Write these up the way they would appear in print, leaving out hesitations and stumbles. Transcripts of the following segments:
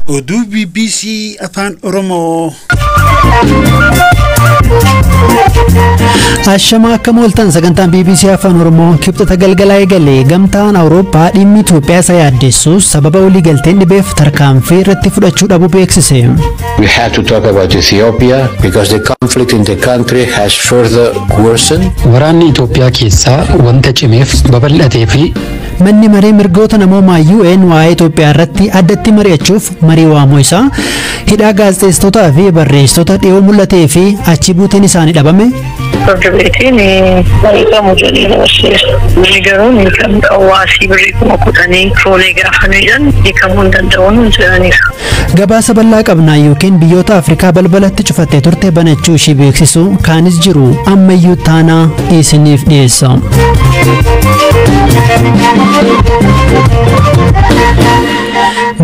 Oduu BBC Afaan Oromoo. Ashama akka mooltan sagantaan BBC Afaan Oromoo kibxata galgalaa eegalee gamtaan Awurooppaa dhimmi Itoophiyaa isa yaaddessuus sababa walii galteen dhibeef tarkaanfii irratti fudhachuu dhabuu beeksise. We had to talk about Ethiopia because the conflict in the country has further worsened. Waraanni Itoophiyaa keessaa wanta cimeef babal'atee fi manni maree mirgoota namoomaa UN waa'ee Itoophiyaa irratti addatti mari'achuuf marii waamuu isaa hidhaa gaazexeessitootaa fi barreessitoota dhiyoo mul'atee fi achi buuteen isaanii dhabame. Beetiin mariisaa mujalii barsiisa. Miligaruun kan hawaasii birrii kuma kudhanii foonii gaafanidhaan hiikamuu hin danda'uun jiraniiru. Gabaasa bal'aa qabnaa yookiin biyyoota Afrikaa balbalatti cufattee turte banachuu ishii beeksisu kaanis jiru ammayyuu taanaa isiniif dhiyeessa.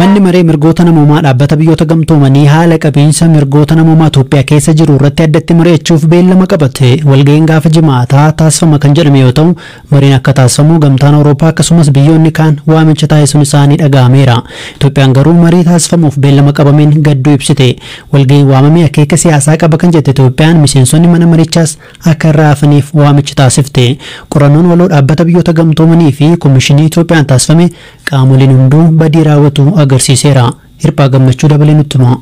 Manni maree mirgoota namoomaa dhaabbata biyyoota gamtoomanii haala qabiinsa mirgoota namoomaa Itoophiyaa keessa jiru irratti addatti mari'achuuf beellama qabate walga'iin gaafa jimaataa taasifama kan jedhame yoo ta'u mariin akka taasifamu gamtaan Awurooppaa akkasumas biyyoonni kaan waamicha taasisuun isaanii dhaga'ameera. Itoophiyaan garuu marii taasifamuuf beellama qabameen gadduu ibsite. Walga'iin waamamee akeeka siyaasaa qaba kan jette Itoophiyaan miseensonni mana marichaas akka irraa hafaniif waamicha taasifte. Qorannoon waloo dhaabbata biyyoota gamtoomanii fi komishinii Itoophiyaan taasifame qaamoleen hunduu badii raawwatu agarsiiseera. Hirphaa gammachuu dabalee nutti hima.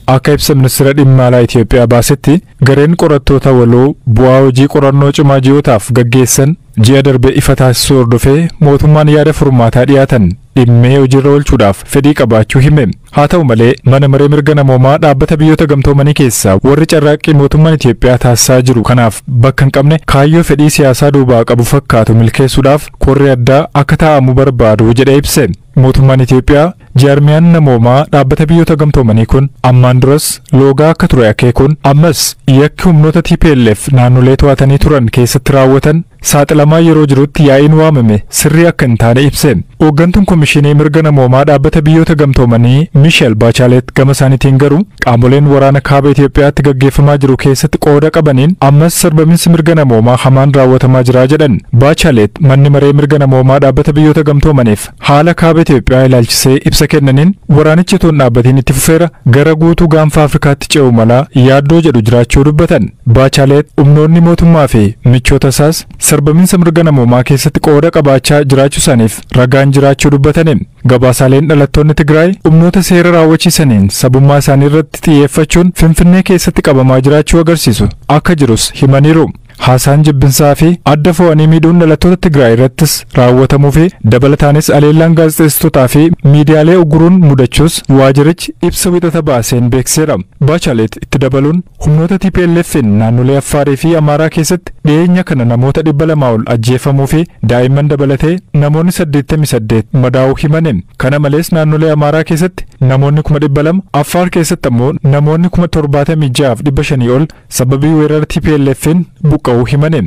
Akka ibsa ministeera dhimma alaa Itoophiyaa baasetti gareen qorattoota waloo bu'aa hojii qorannoo cimaa ji'ootaaf gaggeessan ji'a darbe ifa taasisuu hordofee mootummaan yaada furmaataa dhiyaatan dhimmee hojiirra oolchuudhaaf fedhii qabaachuu hime. Haa ta'u malee mana maree mirga namoomaa dhaabbata biyyoota gamtoomanii keessaa warri carraaqqii mootummaan Itoophiyaa taasisaa jiru kanaaf bakka hin qabne kaayyoo fedhii siyaasaa duubaa qabu fakkaatu milkeessuudhaaf korri addaa akka taa'amu barbaadu jedhee ibse. Mootummaan Itoophiyaa jaarmiyaan namoomaa dhaabbata biyyoota gamtoomanii kun ammaan duras loogaa akka ture akeekuun ammas yakki humnoota TPLF naannolee to'atanii turan keessatti raawwatan saaxilamaa yeroo jirutti yaa'iin waamame sirrii akka hin taane ibse. Hooggantuun komishinii mirga namoomaa dhaabbata biyyoota gamtoomanii Michel Bachelet gama isaaniitiin garuu qaamoleen waraana kaaba Itoophiyaatti gaggeeffamaa jiru keessatti qooda qabaniin ammas sarbaminsi mirga namoomaa hamaan raawwatamaa jira jedhan. Bachelet manni maree mirga namoomaa dhaabbata biyyoota gamtoomaniif haala kaaba Itoophiyaa ilaalchisee ibsa kennaniin waraanichi toon dhaabbatiin itti fufeera gara guutuu gaanfa Afrikaatti ce'u mala yaaddoo jedhu jiraachuu dubbatan. Bachelet humnoonni mootummaa fi michoota isaas sarbaminsa mirga namoomaa keessatti qooda qabaachaa jiraachuu isaaniif ragaan jiraachuu dubbataniin gabaasaaleen dhalattoonni Tigraay humnoota seera raawwachiisaniin sabummaa isaanii irratti xiyyeeffachuun Finfinnee keessatti qabamaa jiraachuu agarsiisu akka jirus himaniiru. Haasaan jibbinsaa fi adda fo'anii miidhuun dhalattoota Tigraay irrattis raawwatamuu fi dabalataanis aleellaan gaazexeessitootaa fi miidiyaalee uguruun mudachuus waajirichi ibsa wixata baaseen beekseera. Bachelet itti dabaluun humnoota TPLF'n naannolee Affaarii fi Amaaraa keessatti dhiyeenya kana namoota 200 ol ajjeefamuu fi daa'imman dabalatee namoonni 88 madaa'uu himaniin. Kana malees naannolee Amaaraa keessatti namoonni 200,000 Affaar keessatti ammoo namoonni 76,500 ol sababii weerara TPLF'n buqqa'uu himaniin.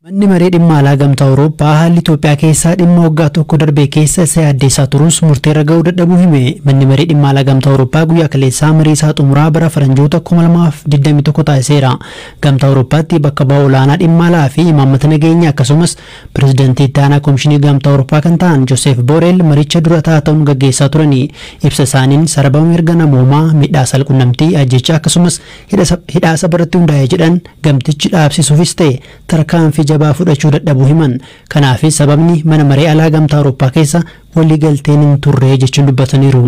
Manni maree dhimma alaa gamtaa Awurooppaa haalli Itoophiyaa keessaa dhimma waggaa tokko darbee keessa isa yaaddeessaa turus murteerra ga'uu dadhabuu hime. Manni maree dhimma alaa gamtaa Awurooppaa guyyaa kaleessaa marii isaa xumuraa bara faranjoota 2021 taasiseera. Gamtaa Awurooppaatti bakka bu'aa olaanaa dhimma alaa fi imaammata nageenyaa akkasumas pirezidaantii itti aanaa komishinii gamtaa Awurooppaa kan ta'an Joosef Boreel maricha dura ta'uun gaggeessaa turani. Ibsa isaaniin sarbama mirga namoomaa miidhaa salqunnamtii ajjechaa akkasumas hidhaasa biratti hundaa'ee jedhan gamtichi dhaabsisuufis ta'e tarkaanfii jabaa fudhachuu dadhabuu himan. Kanaafis sababni mana maree alaa gamtaa Awurooppaa keessa walii galteen hin turre jechuun dubbataniiru.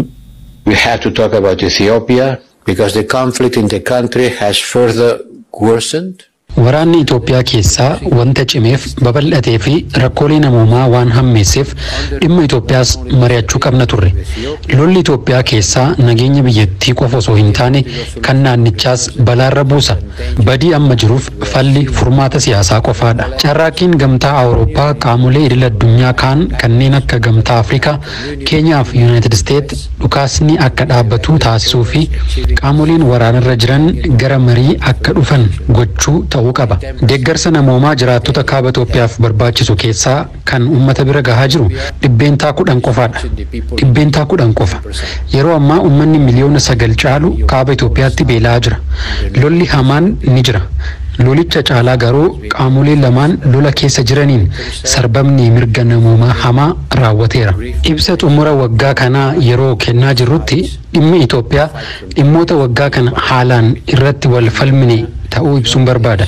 We had to talk about Ethiopia because the conflict in the country has further worsened. Waraanni Itoophiyaa keessaa wanta cimeef babal'atee fi rakkoolee namoomaa waan hammeesseef dhimma Itoophiyaas mari'achuu qabna turre. Lolli Itoophiyaa keessaa nageenya biyyattii qofa osoo hin taane kan naannichaas balaarra buusa. Badii amma jiruuf falli furmaata siyaasaa qofaadha. Carraaqqiin gamtaa Awurooppaa qaamolee idil addunyaa kaan kanneen akka gamtaa Afrikaa, Keenyaa fi Yuunaayitid Isteet dhukaasni akka dhaabbatu taasisuu fi qaamoleen waraanarra jiran gara marii akka dhufan gochuu ta'uu qaba. Deeggarsa namoomaa jiraattota kaaba Itoophiyaaf barbaachisu keessaa kan uummata bira gahaa jiru dhibbeentaa 10 qofaadha. Dhibbeentaa 10 qofa. Yeroo ammaa uummanni miliyoona 9 caalu kaaba Itoophiyaatti beela'aa jira. Lolli hamaan ni jira. Lolicha caalaa garuu qaamolee lamaan lola keessa jiraniin sarbamni mirga namoomaa hamaa raawwateera. Ibsa xumura waggaa kanaa yeroo kennaa jirrutti dhimmi Itoophiyaa dhimmoota waggaa kana haalaan irratti wal falmine ta'uu ibsuun barbaada.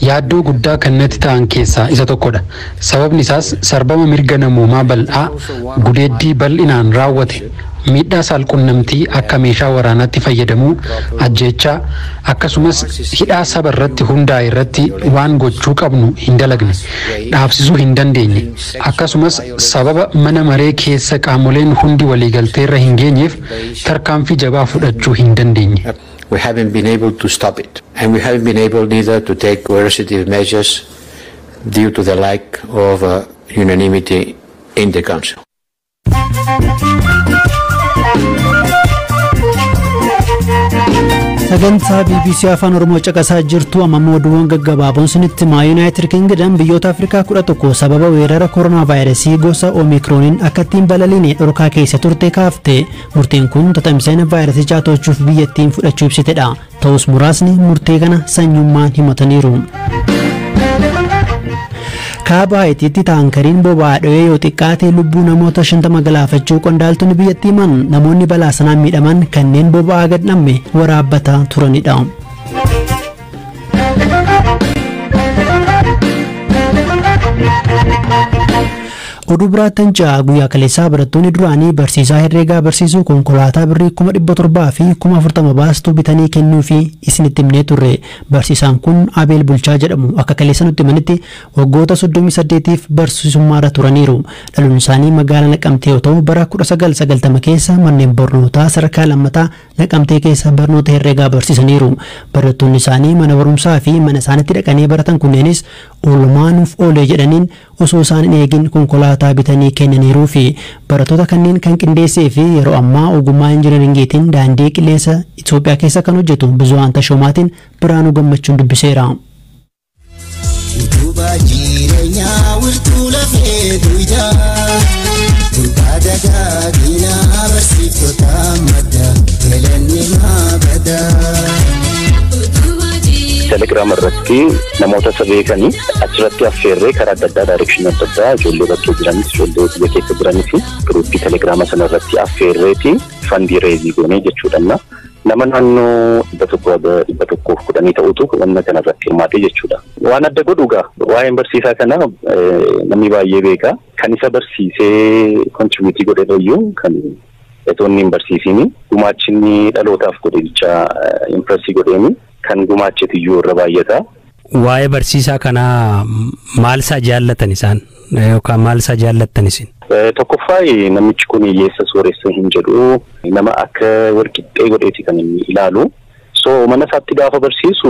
Yaaddoo guddaa kan natti ta'an keessaa isa tokkodha. Sababni isaas sarbama mirga namoomaa bal'aa gudeeddii bal'inaan raawwate. Miidhaa saalqunnamtii akka meeshaa waraanaatti fayyadamuu, ajjeechaa akkasumas hidhaa saba irratti hundaa'e irratti waan gochuu qabnu hin dalagne, dhaabsisuu hin dandeenye. Akkasumas sababa mana maree keessa qaamoleen hundi waliigaltee irra hin geenyeef tarkaanfii jabaa fudhachuu hin dandeenye. We haven't been able to stop it, and we haven't been able neither to take coercive measures due to the lack of unanimity in the Council. Sagantaa BBC Afaan Oromoo caqasaa jirtu amma oduuwwan gaggabaaboon sinitti himaa. Yuunaayitid Kingdom biyyoota Afrikaa 11 sababa weerara koronaa vaayirasii gosa Omikrooniin akka ittiin balaliine dhorkaa keessa turte kaafte. Murtiin kun tatamsa'ina vaayirasichaa to'achuuf biyyattiin fudhachuu ibsitedha. Ta'us muraasni murtee kana sanyummaan himataniiru. Kaaba Haayitiitti taankariin boba'aa dho'ee yoo xiqqaate lubbuu namoota 50 galaafachuu qondaaltonni biyyattii himan. Namoonni balaa sanaan miidhaman kanneen boba'aa gad dhamme waraabbataa turanidha. Oduu biraattan ja'a guyyaa kaleessaa barattoonni duraanii barsiisaa herreegaa barsiisuu konkolaataa birrii 700 fi 40 baastu bitanii kennuu fi isinitti himnee turre. Barsiisaan kun Abeel Bulchaa jedhamu akka kaleessa nutti himanitti waggoota 38f barsiisummaarra turaniiru. Dhaluun isaanii magaalaa Naqamtee yoo ta'u bara 1990 keessa manneen barnootaa sadarkaa lammataa Naqamtee keessa barnoota herreegaa barsiisaniiru. Barattoonni isaanii mana barumsaa fi mana isaanitti dhaqanii baratan kunneenis oolmaanuuf oolee jedhaniin osoo isaan hin eegin konkolaataa bitanii kennaniiruu fi barattoota kanneen kan qindeessee fi yeroo ammaa ogummaa injineeringiitiin daandii qilleensa Itoophiyaa keessa kan hojjetu Bizuwaan Tashomaatiin Biraanuu Gammachuun dubbiseera. Telegram irratti namoota sabeekanii achirratti affeerree karaa adda addaa daayirekshinii adda addaa ijoollee bakkee jiranis ijoollee biyya keessa jiranis giruuppii telegiraama sana irratti affeerreeti fandii reezii goonee jechuudha. Nama naannoo 110 ta'utu wanna kana irratti hirmaatee jechuudha. Waan adda godhugaa waa'een barsiisaa kana namni baay'ee beeka. Kan isa barsiisee kontribuutii godheeyyuu kan etoonni hin barsiisini gumaachinni dhalootaaf godhicha impressii godheeni. Kan gumaacheti iyyuu irra baay'ata. Waa'ee barsiisaa kanaa maal isaa jaallatan isaan yookaan maal isaa jaallattan isin? Tokkoffaa namichi kun hiyyeessa sooressa hin jedhu nama akka walqixxee godheeti kan inni ilaalu. So mana isaatti gaafa barsiisu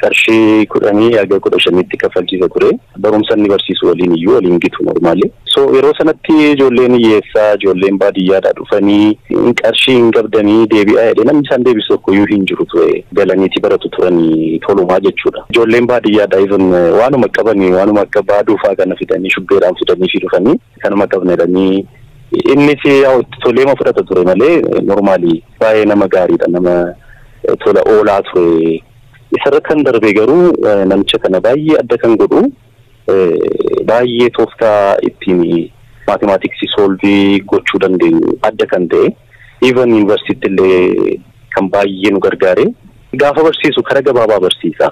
qarshii 10 haga 15tti kaffalchiisa ture. Barumsa inni barsiisu waliin iyyuu waliin gitu normaali. So yeroo sanatti ijoolleen hiyyeessaa ijoolleen baadiyyaadhaa dhufanii qarshii hin qabdanii deebi'aa jedhee namni isaan deebisu tokko iyyuu hin jiru ture. Galaniiti baratu turanii tolumaa jechuudha. Ijoolleen baadiyyaadhaa even waanuma qabanii waanuma akka baaduufaa kana fidanii shubbeedhaan fidanii fi dhufanii kanuma qabnedhanii innis toleema fudhata ture malee normaali baay'ee nama gaariidha nama tola oolaa ture. Isarra kan darbe garuu namicha kana baay'ee adda kan godhu baay'ee tooftaa ittiin maatimaatiksii soolvii gochuu dandeenyu adda kan ta'e even yuunivarsiitii illee kan baay'ee nu gargaare gaafa barsiisu karaa gabaabaa barsiisa.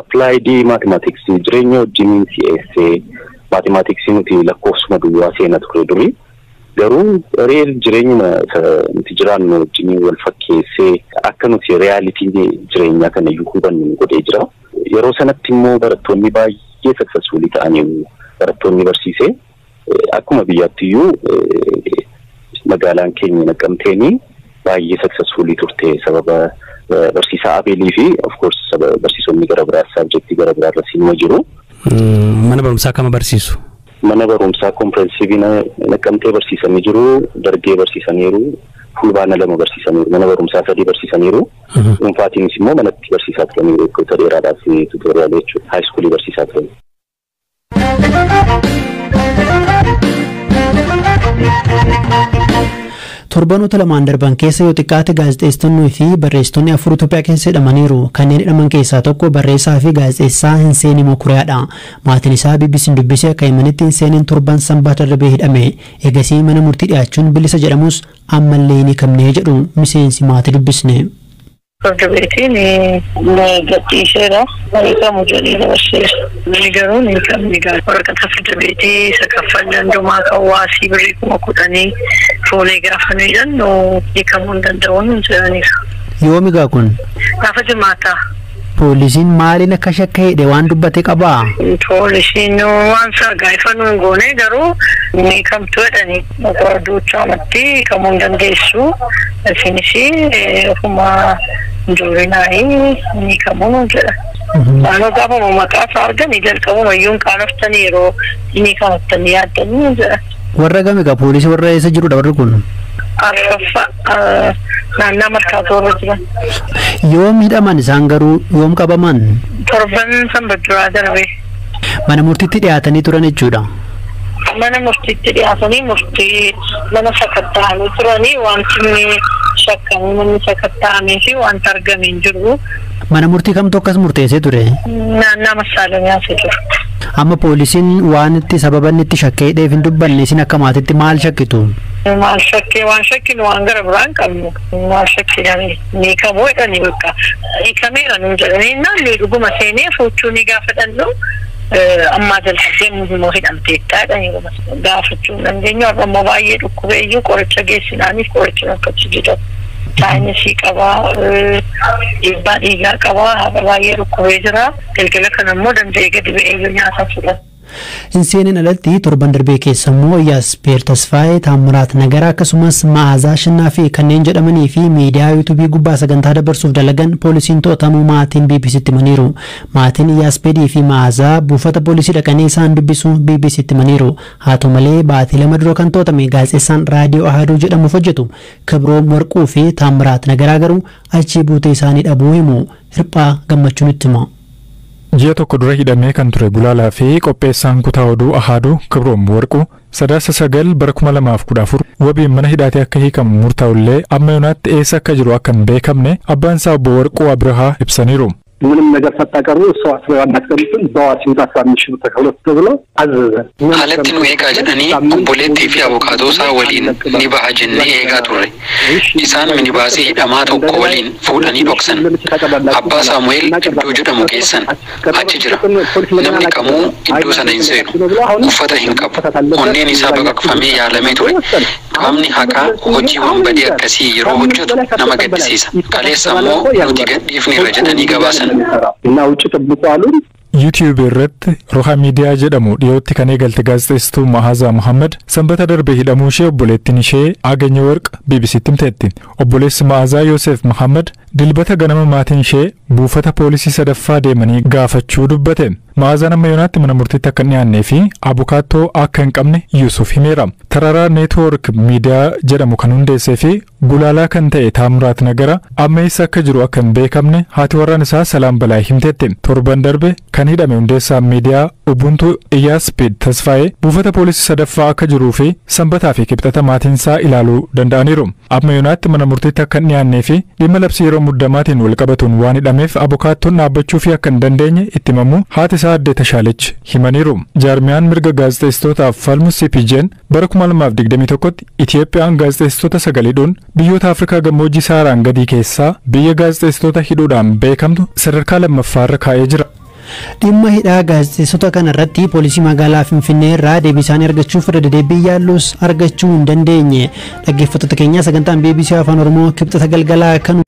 Applied maatimaatiksii jireenya wajjin si'eessee maatimaatiksii nuti lakkoofsuma duwwaa seenaa ture durii garuu reel jireenyuma nuti jiraannu wajjin wal fakkeessee akka nuti reyaalitii jireenyaa kana iyyuu hubannu godhee jira. Yeroo sanatti immoo barattoonni baay'ee successfulii ta'anii barattoonni barsiisee akkuma biyyaatti iyyuu magaalaan keenya Naqamteenii baay'ee successfulii turte sababa barsiisaa Abeelii fi of course sababa barsiisonni gara biraa subjectii gara biraa irratti immoo jiru. Mana barumsaa kama barsiisu? Mana barumsaa kompireensivii Naqamtee barsiisanii jiru, Dargee barsiisaniiru, Fulbaana 2 barsiisaniiru, mana barumsaa 3 barsiisaniiru. Dhuunfaatiinis immoo manatti barsiisaa turaniiru gosa dheeraadhaaf tuutoriyaalii jechuudha. Haayiskuulii barsiisaa turaniiru. Torbanoota lamaan darban keessa yoo xiqqaate gaazexeessitoonnii fi barreessitoonni 4 Itoophiyaa keessa hidhamaniiru. Kanneen hidhaman keessaa tokko barreessaa fi gaazexeessaa Hinseenii Mokuriyaadha. Maatiin isaa BBC'n dubbisee akka himanitti Hinseenin torban Sanbata darbee hidhame. Eegasii mana murtii dhiyaachuun bilisa jedhamus ammallee hin hiikamne jedhu miseensi maatii dubbisne. ፍርድ ቤቴን ገጥይሴራ ከሙጀሌ ለበሴር ነገሩን ከሚጋር ወረቀት ፍርድ ቤቴ ሰከፈለ እንደማ ከዋሲ ብሪ ኮኩዳኒ ፎኔግራፍ ነይደን ነው የከሙን እንደውን ዘኒ ዮሚ ጋኩን አፈጅማታ ፖሊሲን ማሊን ከሸከሄደ ዋን ዱበቴ ቀባ ፖሊሲን ዋንሳ ጋይፈኑ ጎኔ ገሩ ከምቱ ወደኒ ወርዶቻ መቲ ከሙን እንደሱ ፊኒሲ ሁማ ጆሪናይ ኒከሙን አኖ ጋባ መቃፍ አርገን ይገልቀሙ ወዩን ካለፍተን ይሮ ኒካተን ያደን ወረገም ጋ ፖሊስ ወረ የሰጅሩ ደብርኩን አፈፋ ናና መርካቶ ወረጅራ ዮም ሂዳማን ሳንገሩ ዮም ቀበማን ቶርበን ሰንበድራ ደርቤ ማነ ሙርቲቲ ዲያተኒ ቱረን እጁዳ mana mufti ዲያተኒ ሙፍቲ mana ሰከታሉ ቱረኒ ዋንቲኒ ሸከሙ ምን ሰከታኒ ሲ ዋንት አርገሚን ጅሩ mana murtii kam tokkas murteessee ture naanna masaalamiyaa seetur amma poolisiin waan itti sababan itti shakkee dheef hin dubbanne isin akka maatitti maal shakkitu maal shakkee waan shakkin waan gara biraan qabnu maal shakkii dami ni kamoo jedhani bakka kameera nu jedhani naallee dhuguma seenee fuuchuu ni gaafadhannu amma jalqabdee moo hidhamteettaa jedhani gaafachuu dandeenyu amma baay'ee dhukkubeeyyuu qoricha geessinaaniif qoricha akkatti jedhamu Chinese qaba ibba dhiigaa qaba baay'ee dhukkubee jira galgala kana immoo danda'ee gadi ba'ee nyaata fudhata. Hinseenin alatti torban darbee keessa immoo Yaaspeer Tasfaayee Taamiraat Nagaraa akkasumas Ma'aazaa Shinnaa fi kanneen jedhamanii fi miidiyaa yuutuubii gubbaa sagantaa dabarsuuf dalagan poolisiin to'atamuu maatiin BBC'tti himaniiru. Maatiin Yaaspeerii fi Ma'aazaa buufata poolisii dhaqanii isaan dubbisu BBC'tti himaniiru. Haa ta'u malee baatii lama dura kan to'atame gaazexeessaan raadiyoo Ahaduu jedhamuuf hojjetu Kibroom Warquu fi Taamiraat Nagaraa garuu achii buutee isaanii dhabuu himu. Hirphaa Gammachuun itti hima. Ji'a tokko dura hidhamee kan ture Gulaalaa fi qopheessaan kutaa oduu Ahaduu Kibroom Warquu sadaasa 9 bara 2014 wabiin mana hidhaatee akka hiikamu murtaa'ullee amma yoonaatti eessa akka jiru akka hin beekamne abbaan isaa obbo Warquu Abrahaa ibsaniiru. ምንም ነገር ሳታቀርቡ እሱ አስበው አናቀርብን በዋሲ ውጣት አምሽው ተከለስ ተብሎ አዘዘ ሀለትን ወይጋ ጀደኒ ኦቦሌቲ ፊ አቮካዶሳ ወሊን ኒባሃ ጀኒ ኤጋ ቱሬ ኢሳን ሚኒባሲ ሂዳማ ቶኮ ወሊን ፉዳኒ ዶክሰን አባ ሳሙኤል ኢዶ ጀደሙ ጌሰን አቺ ጅራ ነምኒ ቀሙ ኢዶ ሰነይንሴኑ ኡፈተ ሂንቀቡ ኦኔን ኢሳ በቀቅፈሜ ያለሜ ቱሬ qaamni haqaa hojiiwwan badii akkasii yeroo hojjetu nama gaddisiisa. Kaleessa immoo nuti gadhiifni irra jedhanii gabaasan. YouTube irratti Roha Miidiyaa jedhamu dhiyootti kan eegalte gaazexeessituu Ma'aazaa Muhammad sanbata darbee hidhamuu ishee obboleettiin ishee Aganya Warq BBC'tti himteetti. Obboleessi Ma'aazaa Yoosef Muhammad dilbata ganama maatiin ishee buufata poolisii sadaffaa deemanii gaafachuu dubbate. Ma'aazaan amma yoonaatti mana murtiitti akka hin dhiyaannee fi abukaattoo akka hin qabne Yuusuf himeera. Tararaa Neetwoork Miidiyaa jedhamu kan hundeessee fi Gulaalaa kan ta'e Taamiraat Nagaraa amma eessa akka jiru akka hin beekamne haati warraan isaa Salaam Balaa himteetti. Torban darbe kan hidhame hundeessaan miidiyaa Ubuntu Yaaspeer Tasfaayee buufata poolisii sadaffaa akka jiruu fi sanbataa fi kibxata maatiin isaa ilaaluu danda'aniiru. Amma yoonaatti mana murtiitti akka hin dhiyaannee fi dhimma labsii yeroo muddamaatiin wal qabatuun waan hidhameef abukaattoon dhaabbachuu fi akka hin dandeenye itti himamu haati isaa Addee Tashaalech himaniiru. Jaarmiyaan mirga gaazexeessitootaaf falmu CPJ'n bara 2021tti Itiyoophiyaan gaazexeessitoota sagaliidhuun biyyoota Afrikaa gammoojjii Saharaan gadii keessaa biyya gaazexeessitoota hidhuudhaan beekamtu sadarkaa lammaffaarra kaa'ee jira. Dhimma hidhaa gaazexeessota kana irratti poolisii magaalaa Finfinnee irraa deebii isaanii argachuuf irra deddeebii yaallus argachuu hin dandeenye. Dhaggeeffattoota keenya sagantaan BBC Afaan Oromoo kibxata galgalaa kan